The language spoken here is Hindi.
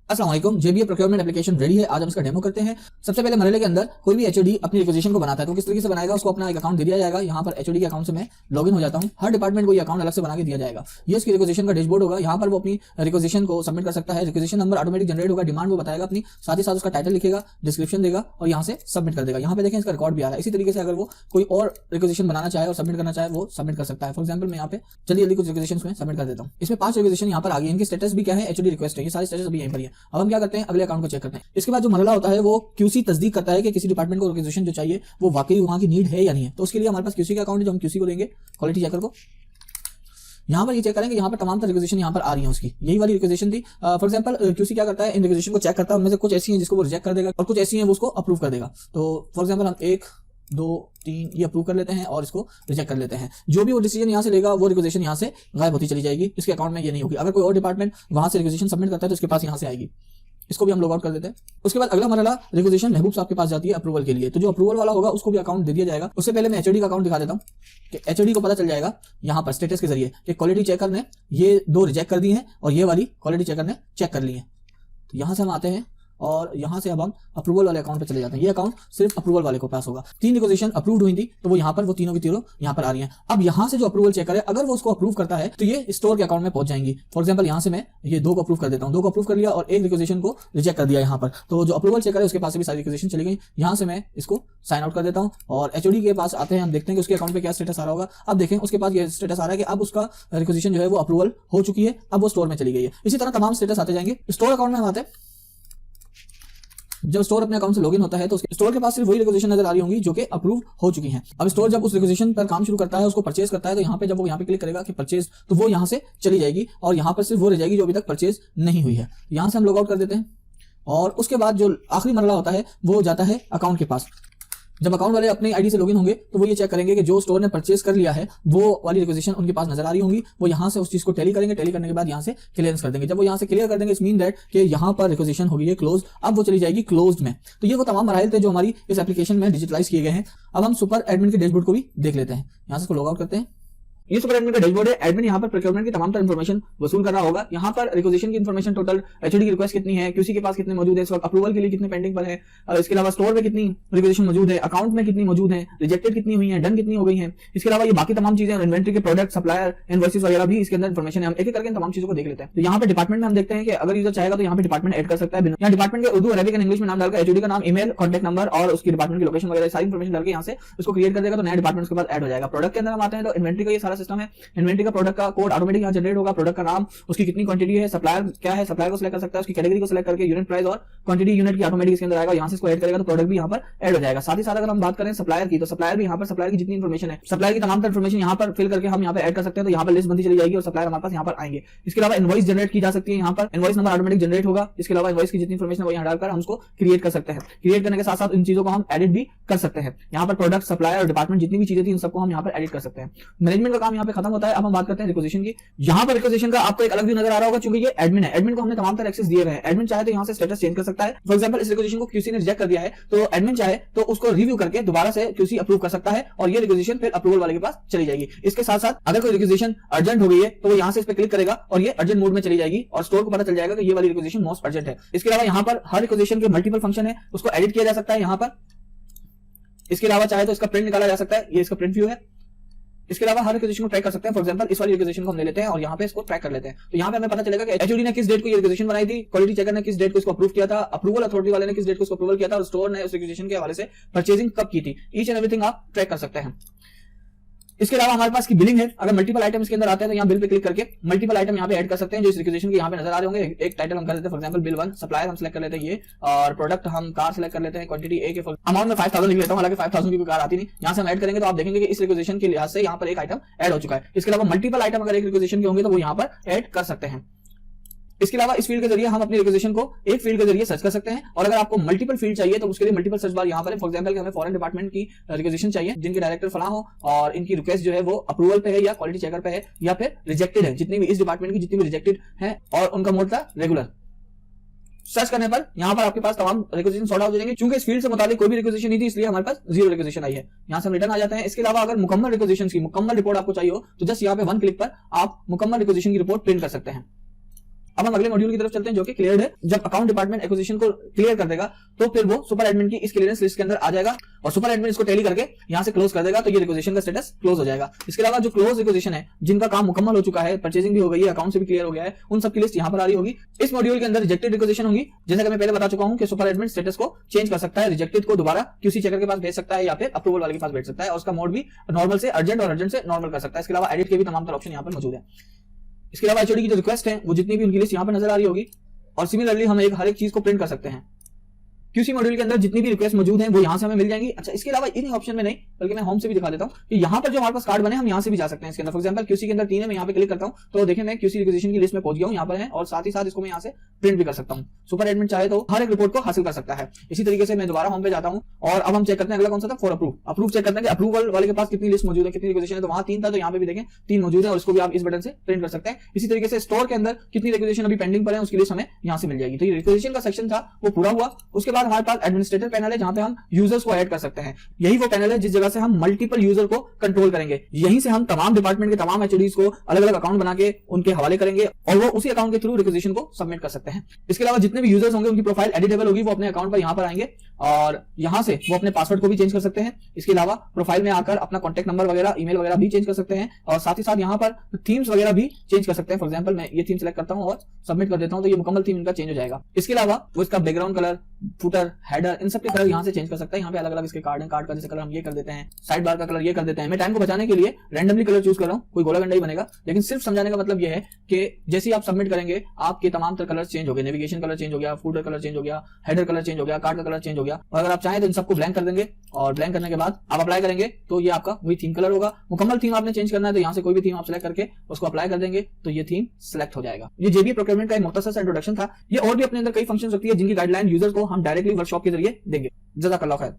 अस्सलाम वालेकुम। जेबीए प्रोक्योरमेंट एप्लीकेशन रेडी है। आज हम इसका डेमो करते हैं। सबसे पहले मरहले के अंदर कोई भी एचओडी अपनी रिक्वेजिशन को बनाता है तो किस तरीके से बनाएगा, उसको अपना एक अकाउंट दे दिया जाएगा। यहाँ पर एचओडी के अकाउंट से मैं लॉगिन हो जाता हूँ। हर डिपार्टमेंट को ये अकाउंट अलग से बना के दिया जाएगा। ये उसकी रिक्वेजिशन का डैशबोर्ड होगा। यहाँ पर वो अपनी रिक्वेजिशन को सबमिट कर सकता है। रिक्वेजिशन नंबर ऑटोमेटिक जनरेट होगा, डिमांड वो बताएगा अपनी, साथ ही साथ उसका टाइटल लिखेगा, डिस्क्रिप्शन देगा और यहाँ से सबमिट कर देगा। यहाँ पे देखें इसका रिकॉर्ड भी आ रहा है। इसी तरीके से अगर वो कोई और रिक्वेजिशन बनाना चाहे और सबमिट करना चाहे वो सबमिट कर सकता है। फॉर एग्जाम्पल मैं यहाँ पे जल्दी कुछ रिक्वेजिशन में सबमिट कर देता हूँ। इसमें 5 रिक्वेजिशन यहाँ पर आ गई। इनकी स्टेटस भी क्या है, एचओडी रिक्वेस्ट है। ये सारे स्टेटस अभी यहीं पर है। अब हम क्या करते हैं, अगले अकाउंट को चेक करते हैं। इसके बाद जो मरहला होता है वो क्यूसी तस्दीक करता है कि किसी डिपार्टमेंट को रिक्वेजिशन जो चाहिए वो वाकई वहां की नीड है या नहीं है। तो उसके लिए हमारे पास क्यूसी का अकाउंट है, जो हम क्यूसी को देंगे क्वालिटी चेकर को। यहाँ पर ये चेक करेंगे, यहाँ पर तमाम रिक्वेजिशन यहाँ पर आ रही है उसकी, यही वाली रिक्वेजिशन थी। फॉर एग्जांपल क्यूसी क्या करता है, इन रिक्वेजिशन को चेक करता है। उनमें से कुछ ऐसी हैं जिसको वो रिजेक्ट कर देगा और कुछ ऐसी हैं वो उसको अप्रूव कर देगा। तो फॉर एग्जांपल हम 1 2 3 ये अप्रूव कर लेते हैं और इसको रिजेक्ट कर लेते हैं। जो भी वो डिसीजन यहाँ से लेगा वो रिक्वेजिशन यहाँ से गायब होती चली जाएगी, इसके अकाउंट में ये नहीं होगी। अगर कोई और डिपार्टमेंट वहां से रिक्वेजिशन सबमिट करता है तो इसके पास यहाँ से आएगी। इसको भी हम लॉग आउट कर देते हैं। उसके बाद अगला मरहला रिक्वेजिशन महबूब साहब के पास जाती है अप्रूवल के लिए। तो जो अप्रूवल वाला होगा उसको भी अकाउंट दे दिया जाएगा। उससे पहले मैं एचओडी का अकाउंट दिखा देता हूँ कि एचओडी को पता चल जाएगा यहाँ पर स्टेटस के जरिए कि क्वालिटी चेकर ने ये 2 रिजेक्ट कर दी हैं और ये वाली क्वालिटी चेकर ने चेक कर ली है। तो यहाँ से हम आते हैं और यहाँ से अब हम अप्रूवल वाले अकाउंट पे चले जाते हैं। ये अकाउंट सिर्फ अप्रूवल वाले को पास होगा। 3 रिक्वेजिशन अप्रूव्ड हुई थी तो वो यहाँ पर, वो तीनों की तीनों यहाँ पर आ रही हैं। अब यहाँ से जो अप्रूवल चेकर है अगर वो उसको अप्रूव करता है तो ये स्टोर के अकाउंट में पहुंच जाएंगी। फॉर एग्जांपल यहाँ से मैं ये 2 को अप्रूव कर देता हूँ, 2 को अप्रूव कर लिया और 1 रिक्वेजिशन को रिजेक्ट कर दिया यहाँ पर। तो जो अप्रूवल चेकर है उसके पास से भी सारी रिक्वेजिशन चली गई। यहाँ से मैं इसको साइन आउट कर देता हूँ और एचओडी के पास आते हैं। हम देखते हैं कि उसके अकाउंट पे क्या स्टेटस आ रहा होगा। अब देखें उसके पास ये स्टेटस आ रहा है कि अब उसका रिक्वेजिशन जो है वो अप्रूवल हो चुकी है, अब वो स्टोर में चली गई है। इसी तरह तमाम स्टेटस आते जाएंगे। स्टोर अकाउंट में हम आते हैं। जब स्टोर अपने अकाउंट से लॉगिन होता है तो स्टोर के पास सिर्फ वही रिक्वेजिशन नजर आ रही होंगी जो कि अप्रूव हो चुकी हैं। अब स्टोर जब उस रिक्वेजिशन पर काम शुरू करता है, उसको परचेज करता है, तो यहाँ पे जब वो यहाँ पे क्लिक करेगा कि परचेज, तो वो यहाँ से चली जाएगी और यहाँ पर सिर्फ वो रह जाएगी जो अभी तक परचेज नहीं हुई है। यहाँ से हम लॉग आउट कर देते हैं और उसके बाद जो आखिरी मरहला होता है वो जाता है अकाउंट के पास। जब अकाउंट वाले अपनी आईडी से लॉगिन होंगे तो वो ये चेक करेंगे कि जो स्टोर ने परचेज कर लिया है वो वाली रिक्वेजिशन उनके पास नजर आ रही होंगी। वो यहाँ से उस चीज को टैली करेंगे, टैली करने के बाद यहाँ से क्लियरेंस कर देंगे। जब वो यहाँ से क्लियर कर देंगे इस मीन दैट कि यहाँ पर रिक्वेजिशन होगी है क्लोज, अब वो चली जाएगी क्लोज्ड में। तो ये वो तमाम मराइल थे जो हमारी इस एप्लीकेशन में डिजिटलाइज किए गए हैं। अब हम सुपर एडमिन के डैशबोर्ड को भी देख लेते हैं। यहाँ से इसको लॉग आउट करते हैं। ये सुपर एडमिन का डैशबोर्ड है। एडमिन यहाँ पर प्रोक्योरमेंट की तमाम तरह इन्फॉर्मेशन वसूल कर रहा होगा। यहाँ पर रिक्वेजिशन की इन्फॉर्मेशन, टोटल एचओडी की रिक्वेस्ट कितनी है, क्यूसी के पास कितने मौजूद है इस वक्त, अप्रूवल के लिए कितने पेंडिंग पर है, इसके अलावा स्टोर में कितनी रिक्वेजिशन मौजूद है, अकाउंट में कितनी मौजूद है, रिजेक्टेड कितनी हुई है, डन कितनी हो गई है। इसके अलावा ये बाकी तमाम चीजें, इन्वेंट्री के प्रोडक्ट, सप्लायर, इनवॉइसेस वगैरह भी इसके अंदर इन्फॉर्मेशन है। हम एक एक करके तमाम चीजों को देख लेते हैं। तो यहाँ पे डिपार्टमेंट में हम देखते हैं कि अगर यूजर चाहेगा तो यहाँ पे डिपार्टमेंट ऐड कर सकता है। यहाँ डिपार्टमेंट के उर्दू, अरबिक एंड इंग्लिश में नाम डालकर एचओडी का नाम, ईमेल, कॉन्टैक्ट नंबर और उसकी डिपार्टमेंट की लोकेशन वगैरह सारी इन्फॉर्मेशन डालकर यहाँ से उसको क्रिएट कर देगा तो नया डिपार्टमेंट के बाद ऐड हो जाएगा। प्रोडक्ट के अंदर हम आते हैं तो इन्वेंट्री का ये सारा सिस्टम है। इन्वेंट्री का प्रोडक्ट का कोड ऑटोमेटिक यहाँ जनरेट होगा, प्रोडक्ट का नाम, उसकी कितनी क्वांटिटी है, सप्लायर क्या है, सप्लायर को सिलेक्ट कर सकता है, उसकी कैटेगरी को सिलेक्ट करके यूनिट प्राइस और क्वांटिटी यूनिट की ऑटोमेटिक इसके अंदर आएगा। यहाँ से इसको ऐड करेगा तो प्रोडक्ट भी यहाँ पर ऐड हो जाएगा। साथ ही साथ अगर हम बात करें सप्लायर की, तो सप्लायर भी यहाँ पर सप्लायर की जितनी इन्फॉर्मेशन है, सप्लायर की तमाम इन्फॉर्मेशन यहाँ पर फिल करके हम यहाँ पर ऐड कर सकते हैं। तो यहाँ पर लिस्ट बनती चली जाएगी और सप्लायर हमारे पास यहाँ पर आएंगे। इसके अलावा इनवॉइस जनरेट की जा सकती है। यहाँ पर इनवॉइस नंबर ऑटोमेटिक जनरेट होगा। इसके अलावा इनवॉइस की जितनी इन्फॉर्मेशन है वो यहाँ डालकर हम उसको क्रिएट कर सकते हैं। क्रिएट करने के साथ साथ इन चीजों को हम एडिट भी कर सकते हैं। यहाँ पर प्रोडक्ट, सप्लायर और डिपार्टमेंट जितनी भी चीजें थी इन सबको हम यहाँ पर एडिट कर सकते हैं। मैनेजमेंट का काम यहाँ पे खत्म होता है। अब हम बात करते हैं रिक्वेजिशन की। यहाँ पर रिक्वेजिशन का आपको एक अलग व्यू नजर आ रहा होगा क्योंकि ये एडमिन है। एडमिन को हमने तमाम तरह एक्सेस दिए हुए हैं। एडमिन चाहे तो यहाँ से स्टेटस चेंज कर सकता है। फॉर एग्जांपल इस रिक्वेजिशन को क्यूसी ने रिजेक्ट कर दिया है तो एडमिन चाहे तो उसको रिव्यू करके दोबारा से क्यूसी अप्रूव कर सकता है और ये रिक्वेजिशन फिर अप्रूवल वाले के पास चली जाएगी। इसके साथ साथ अगर कोई रिक्वेजिशन अर्जेंट हो गई है तो वो यहाँ से इस पर क्लिक करेगा और ये अर्जेंट मोड में चली जाएगी और स्टोर को पता चल जाएगा कि ये वाली रिक्वेजिशन मोस्ट अर्जेंट है। इसके अलावा यहाँ पर हर रिक्वेजिशन के मल्टीपल फंक्शन है, उसको एडिट किया जा सकता है यहाँ पर। इसके अलावा चाहे तो इसका प्रिंट निकाला जा सकता है, ये इसका प्रिंट व्यू है। इसके अलावा हर रिक्वेजिशन को ट्रैक कर सकते हैं। फॉर एग्जांपल इस वाली रिक्वेजिशन को हम ले लेते हैं और यहाँ पे इसको ट्रैक कर लेते हैं। तो यहाँ पे हमें पता चलेगा कि एचओडी ने किस डेट को ये रिक्वेजिशन बनाई थी, क्वालिटी चेकर ने किस डेट को इसको अप्रूव किया था, अप्रूवल अथॉरिटी वाले ने किस डेट को इसको अप्रूवल किया था और स्टोर ने उस रिक्वेजिशन के हवाले से परचेजिंग कब की थी। ईच एंड एवरीथिंग आप ट्रैक कर सकते हैं। इसके अलावा हमारे पास की बिलिंग है। अगर मल्टीपल आइटम इसके अंदर आते हैं तो यहाँ बिल पे क्लिक करके मल्टीपल आइटम यहाँ पे ऐड कर सकते हैं जो इस रिक्वेजिशन के यहाँ पे नजर आ रहे होंगे। एक टाइटल हम कर देते हैं, फॉर एग्जांपल बिल 1, सप्लायर हम सिलेक्ट कर लेते हैं ये, और प्रोडक्ट हम कार सिलेक्ट कर लेते हैं, क्वांटिटी ए के अमाउंट में 5000 लिख लेता हूँ, हालांकि 5000 की कोई कार आती नहीं। यहाँ से हम ऐड करेंगे तो आप देखेंगे कि इस रिक्वेजिशन के लिहाज से यहाँ पर एक आइटम ऐड हो चुका है। इसके अलावा मल्टीपल आइटम अगर एक रिक्वेजिशन के होंगे तो वो यहाँ पर ऐड कर सकते हैं। इसके अलावा इस फील्ड के जरिए हम अपनी रिक्वेजिशन को एक फील्ड के जरिए सर्च कर सकते हैं और अगर आपको मल्टीपल फील्ड चाहिए तो उसके लिए मल्टीपल सर्च बार यहाँ पर है। फॉर एग्जांपल हमें फॉरेन डिपार्टमेंट की रिक्वेजिशन चाहिए जिनके डायरेक्टर फलां हो और इनकी रिक्वेस्ट जो है वो अप्रूवल पे है या क्वालिटी चेकर पे है या फिर रिजेक्टेड है। जितनी भी इस डिपार्टमेंट की जितनी भी रिजेक्टेड है और उनका मोड था रेगुलर। सर्च करने पर यहाँ पर आपके पास तमाम रिक्वेजिशन सॉर्ट आउट हो जाएंगे। चूंकि इस फील्ड से मुताबिक कोई भी रिक्वेजिशन नहीं थी इसलिए हमारे पास 0 रिक्वेजिशन आई है। यहाँ से हम रिटर्न आ जाते हैं। इसके अलावा अगर मुकम्मल रिक्वेजिशन की मुकम्मल रिपोर्ट आपको चाहिए हो तो जस्ट यहाँ पे 1 क्लिक पर आप मुकम्मल रिक्वेजिशन की रिपोर्ट प्रिंट कर सकते हैं। अब हम अगले मॉड्यूल की तरफ चलते हैं जो कि क्लियर्ड है। जब अकाउंट डिपार्टमेंट एक्विजिशन को क्लियर कर देगा तो फिर वो सुपर एडमिन की इस क्लियरेंस लिस्ट के अंदर आ जाएगा और सुपर एडमिन इसको टैली करके यहां से क्लोज कर देगा, तो ये रिक्विजिशन का स्टेटस क्लोज हो जाएगा। इसके अलावा जो क्लोज रिक्विजिशन है, जिनका काम मुकम्मल हो चुका है, परचेजिंग भी हो गई है, अकाउंट से भी क्लियर हो गया है, उन सबकी लिस्ट यहां पर आ रही होगी। इस मॉड्यूल के अंदर रिजेक्टेड रिक्विजिशन होगी, जैसा कि मैं पहले बता चुका हूं कि सुपर एडमिन स्टेटस को चेंज कर सकता है, रिजेक्टेड को दोबारा क्यूसी चेकर के पास भेज सकता है या फिर अप्रूवल वाले के पास भेज सकता है, और उसका मोड भी नॉर्मल से अर्जेंट और अर्जेंट से नॉर्मल कर सकता है। इसके अलावा एडिट के भी तमाम तरह ऑप्शन यहां पर मौजूद है। इसके अलावा एचओडी की जो रिक्वेस्ट है वो जितनी भी उनकी लिस्ट यहां पर नजर आ रही होगी, और सिमिलरली हम हर एक चीज को प्रिंट कर सकते हैं। क्यूसी मॉड्यूल के अंदर जितनी भी रिक्वेस्ट मौजूद हैं वो यहां से हमें मिल जाएंगी। अच्छा, इसके अलावा इन्हीं ऑप्शन में नहीं बल्कि मैं होम से भी दिखा देता हूं कि यहां पर जो हमारे पास कार्ड बने हम यहां से भी जा सकते हैं। इसके अंदर फॉर एग्जांपल क्यूसी के अंदर 3 है, मैं यहां पे क्लिक करता हूं तो देखें मैं क्यूसी रिक्वेजिशन की लिस्ट में पहुंच गया हूं, यहां पर है, और साथ ही साथ इसको मैं यहां से प्रिंट भी कर सकता हूं। सुपर एडमिन चाहे तो हर एक रिपोर्ट को हासिल कर सकता है। इसी तरीके से मैं दोबारा होम पे जाता हूं और अब हम चेक करते हैं अगला कौन सा था, फॉर अप्रूव चेक करते हैं कि अप्रूवल वाले के पास कितनी लिस्ट मौजूद है, कितनी रिक्वेजिशन है। तो वहां 3 था, तो यहां पे भी देखें 3 मौजूद है और इसको भी आप इस बटन से प्रिंट कर सकते हैं। इसी तरीके से स्टोर के अंदर कितनी रिक्वेजिशन अभी पेंडिंग पर है उसकी लिस्ट हमें यहां से मिल जाएगी। तो ये रिक्वेजिशन का सेक्शन था वो पूरा हुआ। उसके बाद हमारे पास एडमिनिस्ट्रेटर पैनल है जहां पे हम यूजर्स को ऐड कर सकते हैं। यही वो पैनल है जिस जगह से हम मल्टीपल यूजर को कंट्रोल करेंगे। यहीं से हम तमाम डिपार्टमेंट के तमाम एचओडीज को अलग अलग अकाउंट बना के उनके हवाले करेंगे और वो उसी अकाउंट के थ्रू रिक्वेजिशन को सबमिट कर सकते हैं। इसके अलावा जितने भी यूजर्स होंगे उनकी प्रोफाइल एडिटेबल होगी, वो अपने अकाउंट पर यहां पर आएंगे और यहां से वो अपने पासवर्ड को भी चेंज कर सकते हैं। इसके अलावा प्रोफाइल में आकर अपना कॉन्टैक्ट नंबर वगैरह, ईमेल वगैरह भी चेंज कर सकते हैं और साथ ही साथ यहां पर थीम्स वगैरह भी चेंज कर सकते हैं। फॉर एग्जांपल मैं ये थीम सेलेक्ट करता हूं और सबमिट कर देता हूं तो ये मुकम्मल थीम इनका चेंज हो जाएगा। इसके अलावा वो इसका बैकग्राउंड कलर, फुटर, हेडर, इन सब के कलर यहां से चेंज कर सकता है। यहां पे अलग अलग इसके कार्ड हैं, कार्ड का जैसे कलर हम ये कर देते हैं, साइड बार का कलर ये कर देते हैं। मैं टाइम को बचाने के लिए रैंडमली कलर चूज कर रहा हूं, कोई गोला गंडा ही बनेगा, लेकिन सिर्फ समझाने का मतलब ये है कि जैसे ही आप सबमिट करेंगे आपके तमाम तरह कलर चेंज हो गए। नेविगेशन कलर चेंज हो गया, फुटर कलर चेंज हो गया, हेडर कलर चेंज हो गया, कार्ड का कलर चेंज हो गया। और अगर आप चाहें तो इन सबको ब्लैंक कर देंगे और ब्लैंक करने के बाद आप अप्लाई करेंगे तो ये आपका वही थीम कलर होगा। मुकम्मल थीम आपने चेंज करना है तो यहां से कोई भी थीम आप सेलेक्ट करके उसको अप्लाई कर देंगे तो ये थीम सेलेक्ट हो जाएगा। ये जेबीए प्रोक्योरमेंट का एक मुख्तसर सा इंट्रोडक्शन था। ये और भी अपने अंदर कई फंक्शन रखती है जिनकी गाइडलाइन यूजर को हम डायरेक्टली वर्कशॉप के जरिए देंगे। जज़ाकल्लाह खैर।